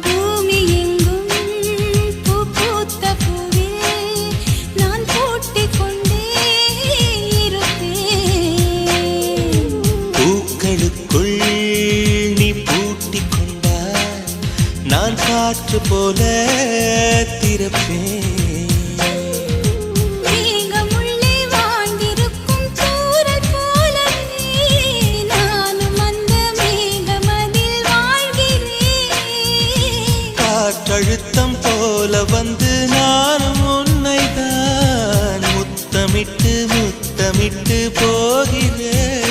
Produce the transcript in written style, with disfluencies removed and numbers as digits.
பூமி எங்கும் பூ பூத்த பூவே நான் பூட்டிக் கொண்டே இருப்பேன். பூக்களுக்குள் நீ பூட்டிக் கொண்டாய், நான் காற்று போல திறப்பேன். அழுத்தம் போல வந்து நானும் உன்னைதான் முத்தமிட்டு முத்தமிட்டு போகிறேன்.